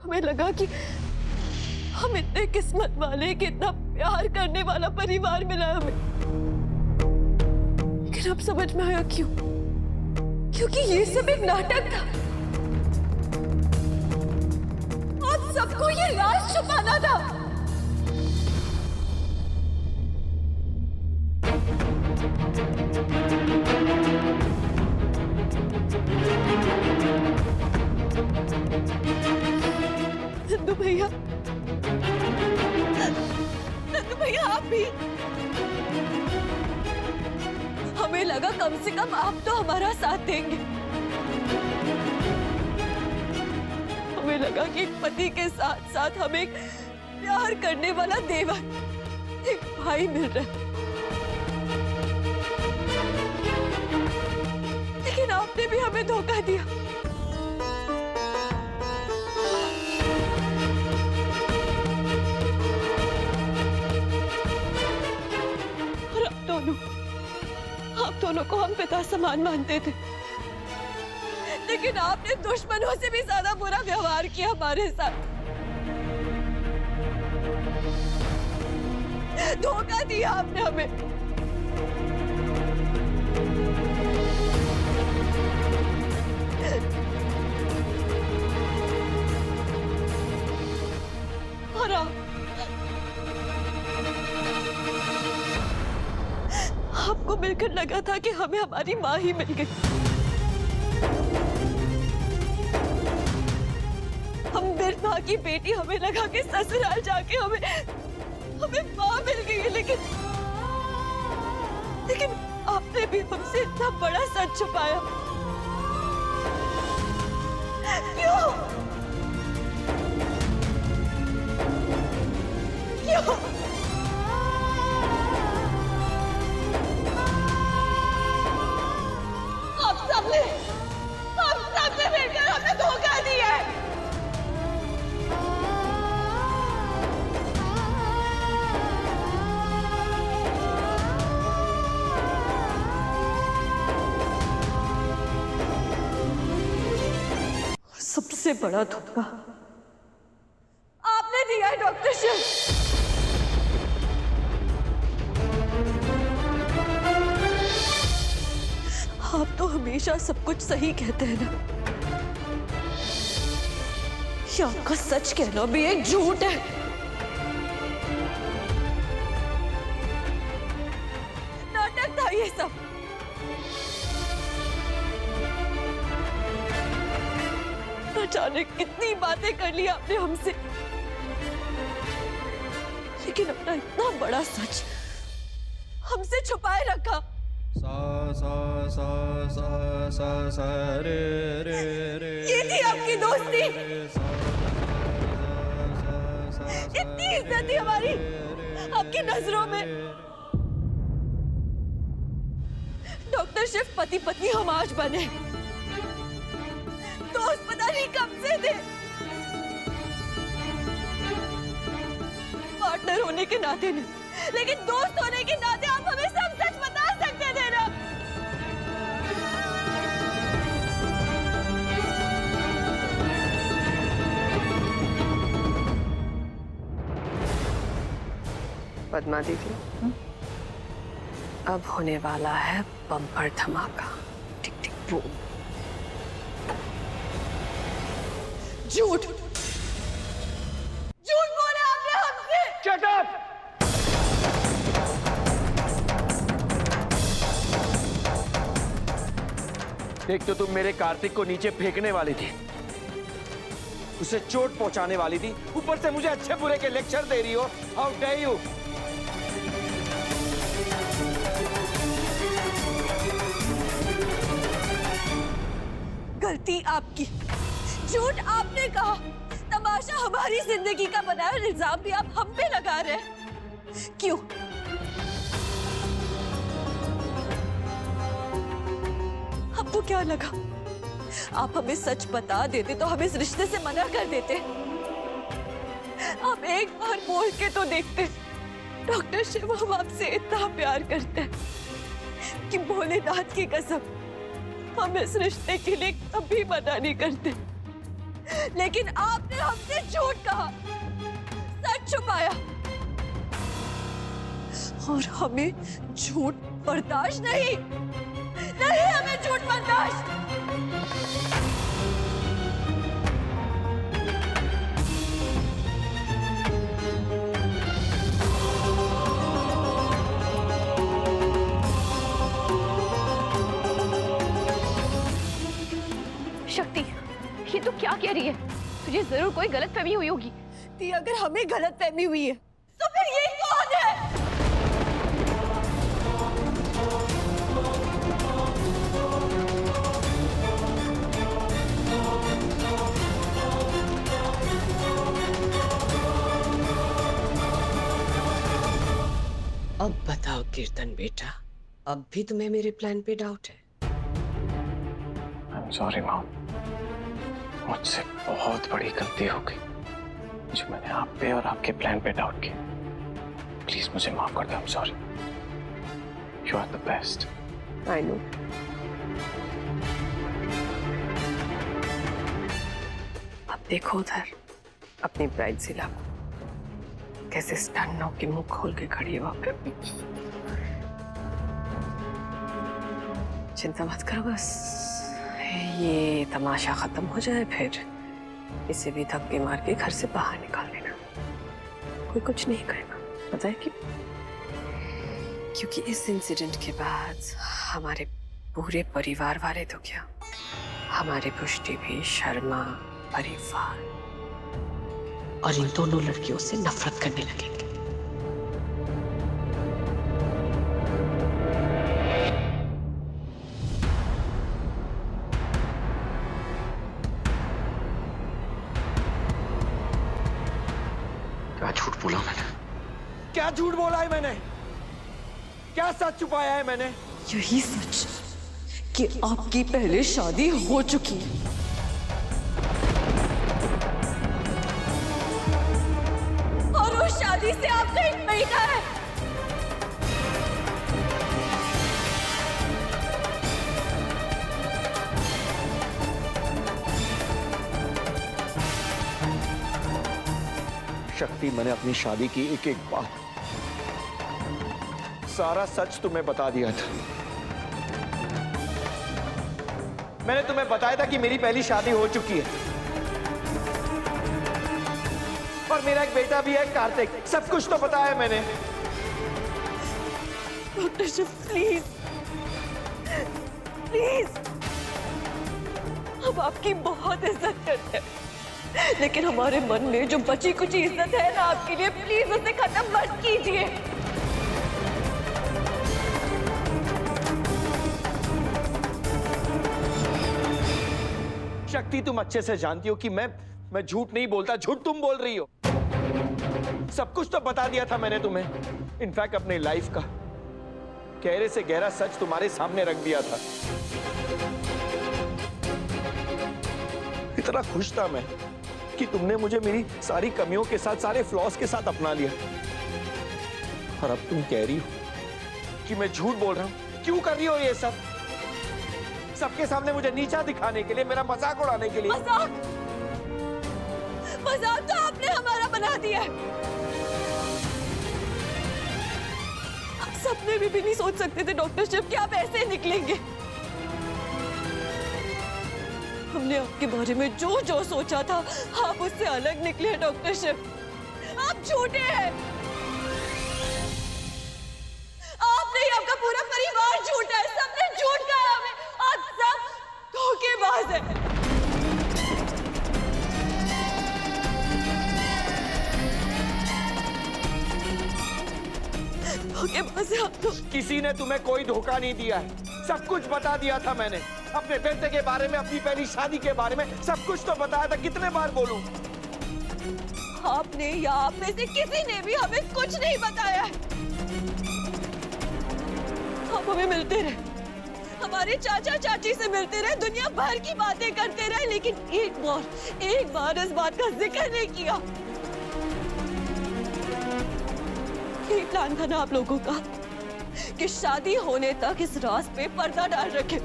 हमें लगा कि हम इतने किस्मत वाले कि इतना प्यार करने वाला परिवार मिला हमें। लेकिन अब समझ में आया क्यों, क्योंकि ये सब एक नाटक था और सबको ये राज छुपाना था। नंदू भैया, नंदू भैया आप भी। हमें लगा कम से कम आप तो हमारा साथ देंगे। हमें लगा कि एक पति के साथ साथ हमें एक प्यार करने वाला देवर, एक भाई मिल रहा है। लेकिन आपने भी हमें धोखा दिया। और आप दोनों को हम पिता समान मानते थे, लेकिन आपने दुश्मनों से भी ज्यादा बुरा व्यवहार किया हमारे साथ। धोखा दिया आपने हमें। और आपको मिलकर लगा था कि हमें हमारी माँ ही मिल गई। हम बिरधा की बेटी, हमें लगा कि ससुराल जाके हमें माँ मिल गई है। लेकिन आपने भी हमसे इतना बड़ा सच छुपाया। क्यों? क्यों? आप सबने मिलकर हमें धोखा दिया है। सबसे बड़ा धोखा आपने दिया है डॉक्टर शिव। आप तो हमेशा सब कुछ सही कहते हैं ना, ये आपका सच कहना भी एक झूठ है। नाटक था ये सब। अचानक कितनी बातें कर ली आपने हमसे, लेकिन अपना इतना बड़ा सच हमसे छुपाए रखा। सा सा सा सा सा सा रे रे रे। ये थी आपकी दोस्ती, इतनी इज्जत थी हमारी आपकी नजरों में। डॉक्टर शिव, पति पत्नी हम आज बने, दोस्त पता नहीं कब से थे। पार्टनर होने के नाते नहीं, लेकिन दोस्त होने के नाते आप हमें सब सच बता सकते थे ना। पद्मा दीदी, अब होने वाला है बम्पर धमाका। टिक टिक बूम। झूठ, झूठ बोला आपने हमसे। Shut up! एक तो तुम मेरे कार्तिक को नीचे फेंकने वाली थी, उसे चोट पहुंचाने वाली थी, ऊपर से मुझे अच्छे बुरे के लेक्चर दे रही हो। How dare you! गलती आपकी, झूठ आपने कहा, तमाशा हमारी जिंदगी का बनाया और इल्जाम भी आप हम पे लगा रहे हैं। क्यों? आपको क्या लगा आप हमें सच बता देते तो हम इस रिश्ते से मना कर देते? आप एक बार बोल के तो देखते। डॉक्टर शिव, हम आपसे इतना प्यार करते हैं कि भोलेनाथ की कसम हम इस रिश्ते के लिए कभी मना नहीं करते, लेकिन आपने हमसे सच छुपाया और हमें झूठ बर्दाश्त नहीं, नहीं हमें झूठ बर्दाश्त। शक्ति, ये तो क्या कह रही है? तुझे जरूर कोई गलतफहमी हुई होगी। दी, अगर हमें गलतफहमी हुई है तो फिर ये कौन है? अब बताओ कीर्तन बेटा, अब भी तुम्हें मेरे प्लान पे डाउट है? I'm sorry माँ, मुझसे बहुत बड़ी गलती हो गई जो मैंने आप पे और आपके प्लान पे डाउट किया। प्लीज मुझे माफ कर दो। I'm sorry. You are the best. I know. अब देखो उधर अपनी ब्राइडजिला को कैसे स्टन होके मुंह खोल के खड़ी है वहां पे। चिंता मत करो, बस ये तमाशा खत्म हो जाए फिर इसे भी धक्के मार के घर से बाहर निकाल देना। कोई कुछ नहीं करेगा, पता है क्यों? क्योंकि इस इंसिडेंट के बाद हमारे पूरे परिवार वाले तो क्या, हमारी पुष्टि भी शर्मा परिवार और इन दोनों लड़कियों से नफरत करने लगेंगे। क्या झूठ बोला मैंने? क्या झूठ बोला है मैंने? क्या सच छुपाया है मैंने? यही सच कि आपकी पहले शादी हो चुकी है। और उस शादी से आपका एक बेटा है। शक्ति, मैंने अपनी शादी की एक एक बात, सारा सच तुम्हें बता दिया था। मैंने तुम्हें बताया था कि मेरी पहली शादी हो चुकी है और मेरा एक बेटा भी है, कार्तिक। सब कुछ तो बताया मैंने। डॉक्टर शिव, प्लीज प्लीज, हम आपकी बहुत इज्जत करते हैं, लेकिन हमारे मन में जो बची कुछ इज्जत है ना आपके लिए, प्लीज उसे खत्म मत कीजिए। शक्ति, तुम अच्छे से जानती हो कि मैं झूठ नहीं बोलता, झूठ तुम बोल रही हो। सब कुछ तो बता दिया था मैंने तुम्हें। इनफैक्ट अपनी लाइफ का गहरे से गहरा सच तुम्हारे सामने रख दिया था। इतना खुश था मैं कि तुमने मुझे मेरी सारी कमियों के साथ, सारे फ्लॉस के साथ अपना लिया। और अब तुम कह रही हो कि मैं झूठ बोल रहा हूं। क्यों कर रही हो ये सब? सबके सामने मुझे नीचा दिखाने के लिए, मेरा मजाक उड़ाने के लिए? मजाक? मजाक तो आपने हमारा बना दिया है। आप सपने में भी नहीं सोच सकते थे डॉक्टर शिव कि आप ऐसे निकलेंगे। हमने आपके बारे में जो जो सोचा था, आप उससे अलग निकले हैं डॉक्टर शिव। आप झूठे हैं। आप नहीं, आपका पूरा परिवार झूठा है। सबने झूठ कहा हमें। आप सब धोखेबाज हैं। धोखेबाज हैं आप लोग। किसी ने तुम्हें कोई धोखा नहीं दिया है। सब कुछ बता दिया था मैंने, अपने बेटे के बारे में, अपनी पहली शादी के बारे में, सब कुछ तो बताया था। कितने बार बोलूं? आपने या आप में से किसी ने भी हमें कुछ नहीं बताया है। आप हमें मिलते रहे, हमारे चाचा चाची से मिलते रहे, दुनिया भर की बातें करते रहे, लेकिन एक बार इस बात का जिक्र नहीं किया। ये प्लान था ना आप लोगों का कि शादी होने तक इस राज पे पर्दा डाल रखे।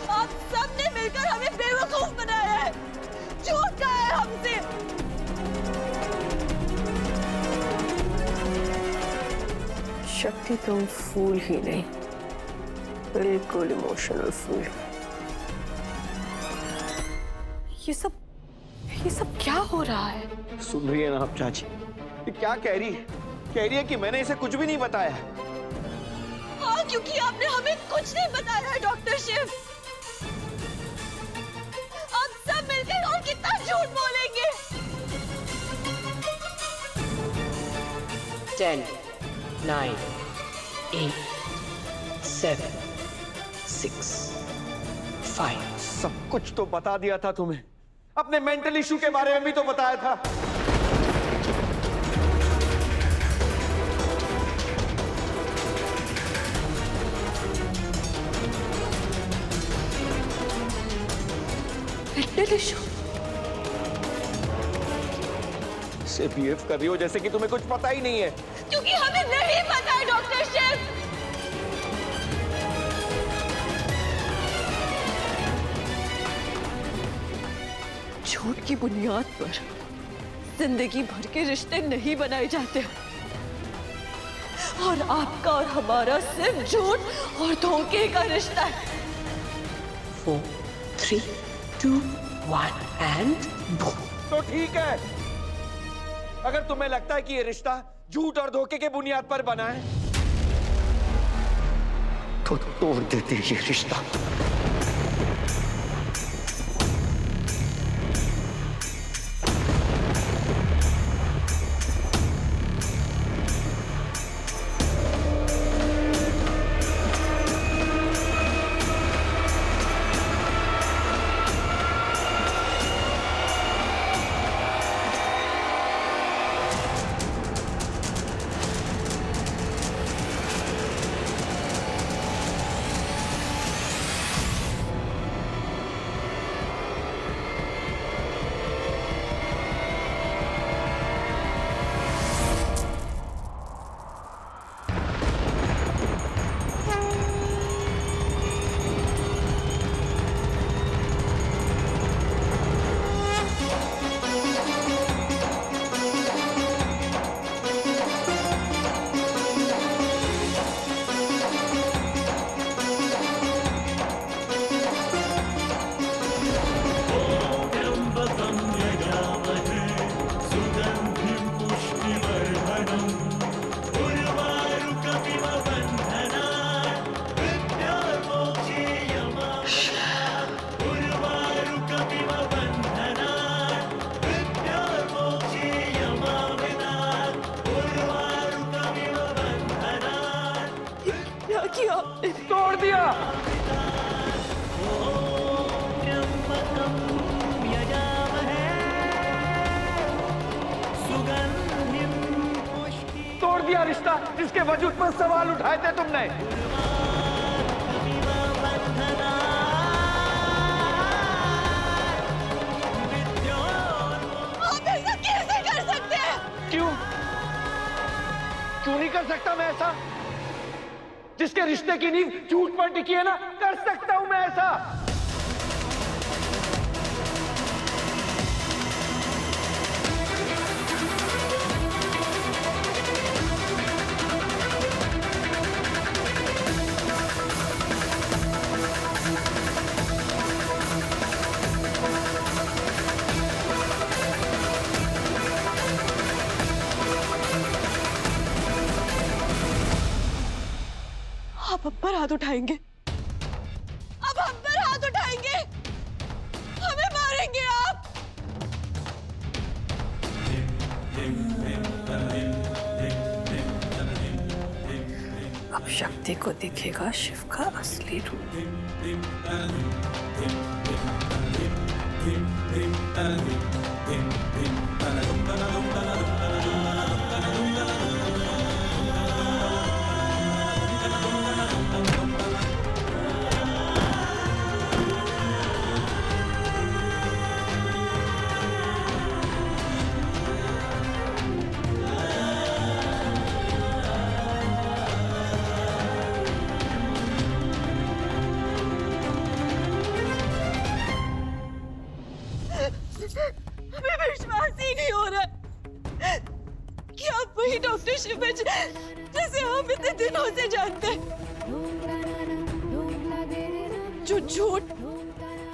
आप सबने मिलकर हमें शक्ति तुम फूल ही नहीं, बिल्कुल इमोशनल फूल। ये सब क्या हो रहा है? सुन रही है ना आप चाची? ये क्या कह रही है? कह रही है कि मैंने इसे कुछ भी नहीं बताया। हाँ, क्योंकि आपने हमें कुछ नहीं बताया है डॉक्टर शिव। आप सब मिलकर और कितना झूठ बोलेंगे? 10, 9, 8, 7, 6, 5। सब कुछ तो बता दिया था तुम्हें। अपने मेंटल इशू के बारे में भी तो बताया था। Mental issue? से बिहेव कर रही हो जैसे कि तुम्हें कुछ पता ही नहीं है। क्योंकि हमें नहीं पता है डॉक्टर शिव। झूठ की बुनियाद पर जिंदगी भर के रिश्ते नहीं बनाए जाते, और आपका और हमारा सिर्फ झूठ और धोखे का रिश्ता है। 4, 3, 2, 1 and boom। तो ठीक है, अगर तुम्हें लगता है कि ये रिश्ता झूठ और धोखे के बुनियाद पर बना है तो तोड़ देते ये रिश्ता। तोड़ दिया। तोड़ दिया रिश्ता जिसके वजूद पर सवाल उठाए थे तुमने। आप ऐसा कैसे कर सकते हैं? क्यों नहीं कर सकता मैं ऐसा? जिसके रिश्ते की नींव झूठ पर टिकी है ना, कर सकता हूं मैं ऐसा। आप हम पर हाथ उठाएंगे? अब हम पर हाथ उठाएंगे? हमें मारेंगे आप? अब शक्ति को दिखेगा शिव का असली रूप। हमें विश्वास ही नहीं हो रहा कि आप वही डॉक्टर डॉक्टर शिवज जैसे हम इतने दिनों से जानते हैं। जो झूठ,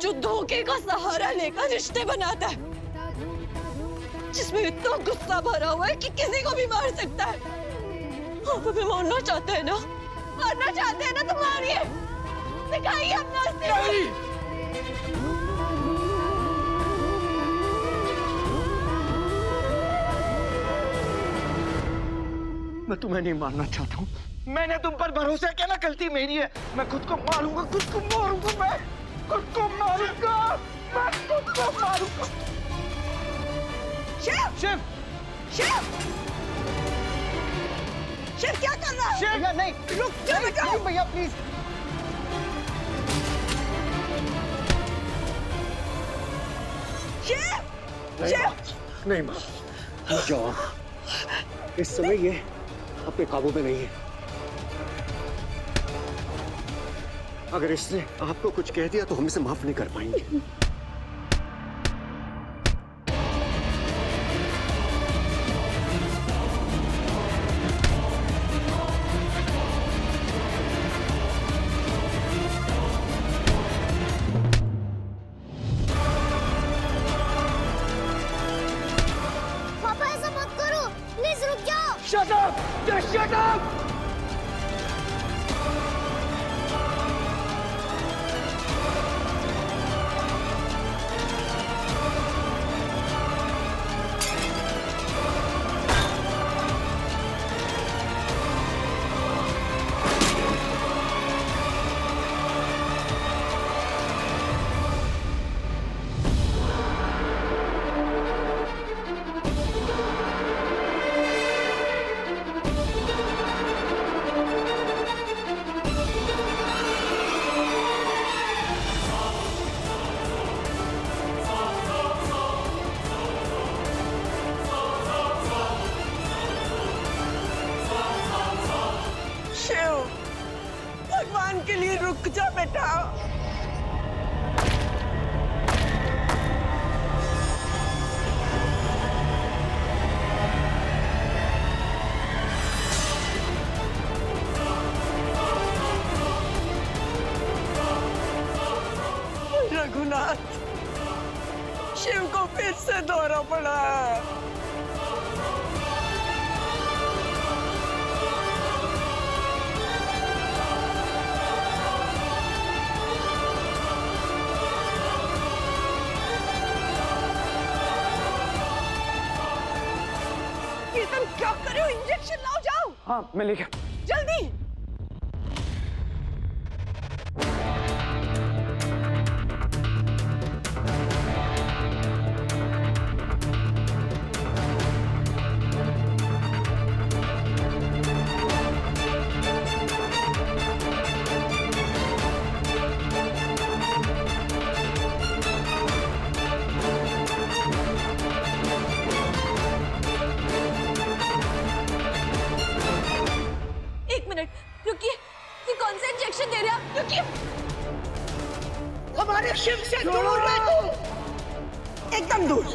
जो धोखे का सहारा लेकर रिश्ते बनाता है, जिसमें इतना गुस्सा भरा हुआ है कि किसी को भी मार सकता है। आप हमें मारना चाहते हैं ना? मारना चाहते हैं ना तो मारिए, दिखाइए अपना अस्तित्व। मैं तुम्हें नहीं मारना चाहता हूँ। मैंने तुम पर भरोसा किया ना, गलती मेरी है। मैं खुद को मारूंगा, खुद को मारूंगा, मैं खुद को मारूंगा, मैं खुद को मारूंगा। शिव! शिव! शिव! शिव क्या कर रहा है? शिव! भैया नहीं, रुक जा बेटा। भैया प्लीज। शिव! शिव! नहीं माँ, जाओ। इस समय ये अपने काबू में नहीं है। अगर इसने आपको कुछ कह दिया तो हम इसे माफ नहीं कर पाएंगे। पापा ऐसा मत करो, प्लीज रुक जाओ। Shut up! Just shut up! Shiv, भगवान के लिए रुक जा बेटा। रघुनाथ, शिव को फिर से दौरा पड़ा है। कीर्तन क्या कर रहे हो? इंजेक्शन लाओ, जाओ हाँ, मैं लेके। जल्दी। एक मिनट रुकिए, ये कौन सा इंजेक्शन दे रहे हैं आप? रुकिए। हमारे शिव से दूर रह तू, एकदम दूर।